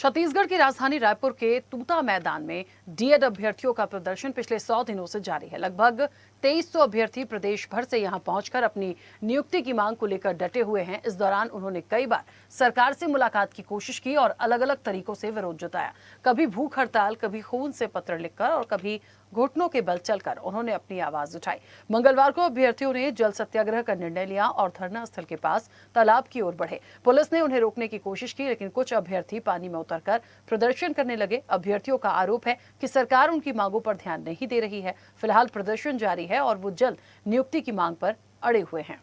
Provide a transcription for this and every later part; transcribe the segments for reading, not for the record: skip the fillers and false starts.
छत्तीसगढ़ की राजधानी रायपुर के तूता मैदान में डीएड अभ्यर्थियों का प्रदर्शन पिछले 100 दिनों से जारी है। लगभग 2300 अभ्यर्थी प्रदेश भर से यहां पहुंचकर अपनी नियुक्ति की मांग को लेकर डटे हुए हैं। इस दौरान उन्होंने कई बार सरकार से मुलाकात की कोशिश की और अलग अलग तरीकों से विरोध जताया। कभी भूख हड़ताल, कभी खून से पत्र लिखकर और कभी घुटनों के बल चलकर उन्होंने अपनी आवाज उठाई। मंगलवार को अभ्यर्थियों ने जल सत्याग्रह का निर्णय लिया और धरना स्थल के पास तालाब की ओर बढ़े। पुलिस ने उन्हें रोकने की कोशिश की, लेकिन कुछ अभ्यर्थी पानी में उतरकर प्रदर्शन करने लगे। अभ्यर्थियों का आरोप है कि सरकार उनकी मांगों पर ध्यान नहीं दे रही है। फिलहाल प्रदर्शन जारी है और वो जल्द नियुक्ति की मांग पर अड़े हुए हैं।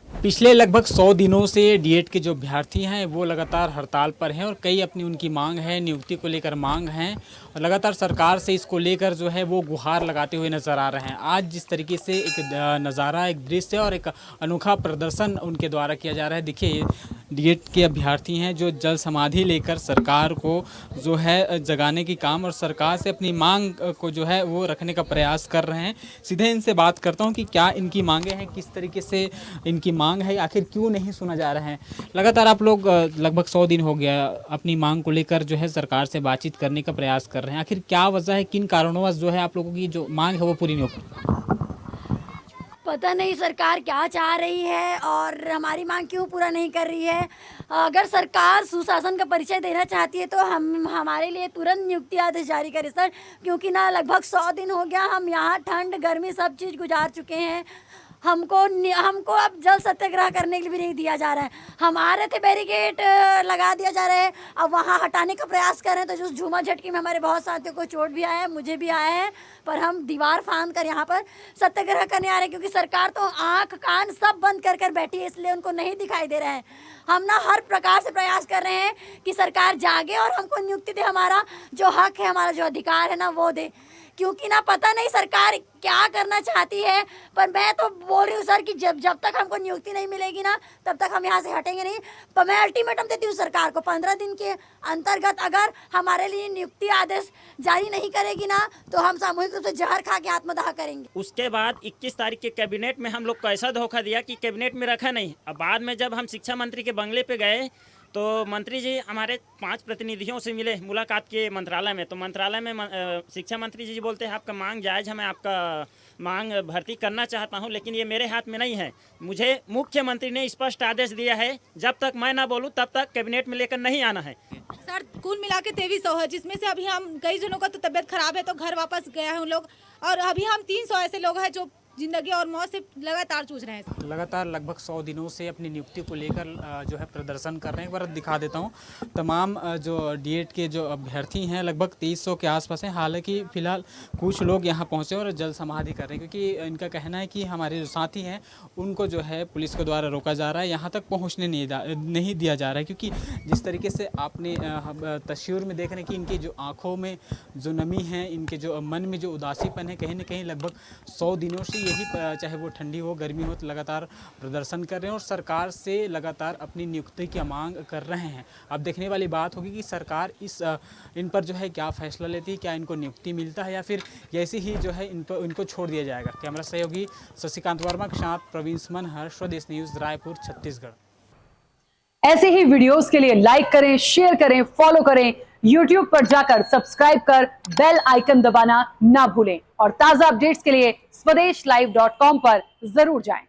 पिछले लगभग 100 दिनों से डीएड के जो अभ्यर्थी हैं वो लगातार हड़ताल पर हैं और कई अपनी उनकी मांग है, नियुक्ति को लेकर मांग हैं और लगातार सरकार से इसको लेकर जो है वो गुहार लगाते हुए नजर आ रहे हैं। आज जिस तरीके से एक नज़ारा, एक दृश्य और एक अनोखा प्रदर्शन उनके द्वारा किया जा रहा है। देखिए, डीएड के अभ्यर्थी हैं जो जल समाधि लेकर सरकार को जो है जगाने की काम और सरकार से अपनी मांग को जो है वो रखने का प्रयास कर रहे हैं। सीधे इनसे बात करता हूं कि क्या इनकी मांगे हैं, किस तरीके से इनकी मांग है, आखिर क्यों नहीं सुना जा रहा है। लगातार आप लोग लगभग 100 दिन हो गया अपनी मांग को लेकर जो है सरकार से बातचीत करने का प्रयास कर रहे हैं। आखिर क्या वजह है, किन कारणोंवश जो है आप लोगों की जो मांग है वो पूरी नहीं हो? पता नहीं सरकार क्या चाह रही है और हमारी मांग क्यों पूरा नहीं कर रही है। अगर सरकार सुशासन का परिचय देना चाहती है तो हम हमारे लिए तुरंत नियुक्ति आदेश जारी करें सर, क्योंकि ना लगभग 100 दिन हो गया हम यहाँ ठंड गर्मी सब चीज़ गुजार चुके हैं। हमको अब जल सत्याग्रह करने के लिए भी नहीं दिया जा रहा है। हम आ रहे थे, बैरिकेड लगा दिया जा रहा है, अब वहाँ हटाने का प्रयास कर रहे हैं। तो जो झूमा झटकी में हमारे बहुत साथियों को चोट भी आया है, मुझे भी आया है, पर हम दीवार फांद कर यहाँ पर सत्याग्रह करने आ रहे हैं क्योंकि सरकार तो आँख कान सब बंद कर कर बैठी है, इसलिए उनको नहीं दिखाई दे रहा है। हम ना हर प्रकार से प्रयास कर रहे हैं कि सरकार जागे और हमको नियुक्ति दे, हमारा जो हक है, हमारा जो अधिकार है ना वो दे, क्योंकि ना पता नहीं सरकार क्या करना चाहती है। पर मैं तो बोल रही हूँ सर कि जब तक हमको नियुक्ति नहीं मिलेगी ना तब तक हम यहाँ से हटेंगे नहीं। पर मैं अल्टीमेटम देती हूँ सरकार को, 15 दिन के अंतर्गत अगर हमारे लिए नियुक्ति आदेश जारी नहीं करेगी ना तो हम सामूहिक रूप से जहर खा के आत्मदाह करेंगे। उसके बाद 21 तारीख के कैबिनेट में हम लोग को ऐसा धोखा दिया कि कैबिनेट में रखा नहीं। अब बाद में जब हम शिक्षा मंत्री के बंगले पे गए तो मंत्री जी हमारे 5 प्रतिनिधियों से मिले मुलाकात के मंत्रालय में। तो मंत्रालय में शिक्षा मंत्री जी बोलते हैं आपका मांग जायज़ है, मैं आपका मांग भर्ती करना चाहता हूं, लेकिन ये मेरे हाथ में नहीं है। मुझे मुख्यमंत्री ने स्पष्ट आदेश दिया है जब तक मैं ना बोलूं तब तक कैबिनेट में लेकर नहीं आना है। सर कुल मिला के 2300 है, जिसमें से अभी हम कई जनों का तो तबीयत खराब है तो घर वापस गए हैं उन लोग, और अभी हम 300 ऐसे लोग हैं जो जिंदगी और मौत से लगातार जूझ रहे हैं। लगातार लगभग 100 दिनों से अपनी नियुक्ति को लेकर जो है प्रदर्शन कर रहे हैं। एक बार दिखा देता हूं, तमाम जो डीएड के जो अभ्यर्थी हैं लगभग 2300 के आसपास हैं। हालांकि फ़िलहाल कुछ लोग यहां पहुंचे और जल समाधि कर रहे हैं, क्योंकि इनका कहना है कि हमारे जो साथी हैं उनको जो है पुलिस के द्वारा रोका जा रहा है, यहाँ तक पहुँचने नहीं दिया जा रहा है। क्योंकि जिस तरीके से आपने तस्वीर में देख रहे हैं कि इनकी जो आँखों में जो नमी है, इनके जो मन में जो उदासीपन है, कहीं ना कहीं लगभग 100 दिनों से यही, चाहे वो ठंडी हो गर्मी हो, तो लगातार प्रदर्शन कर रहे हैं और सरकार से लगातार अपनी नियुक्ति की मांग कर रहे हैं। अब देखने वाली बात होगी कि सरकार इन पर जो है क्या फैसला लेती है, क्या इनको नियुक्ति मिलता है या फिर ऐसे ही जो है इनको छोड़ दिया जाएगा। कैमरा सहयोगी शशिकांत वर्मा के साथ प्रवीण सुमन, स्वदेश न्यूज़, रायपुर, छत्तीसगढ़। ऐसे ही वीडियोस के लिए लाइक करें, शेयर करें, फॉलो करें। YouTube पर जाकर सब्सक्राइब कर बेल आइकन दबाना ना भूलें और ताजा अपडेट्स के लिए स्वदेशलाइव.com पर जरूर जाएं।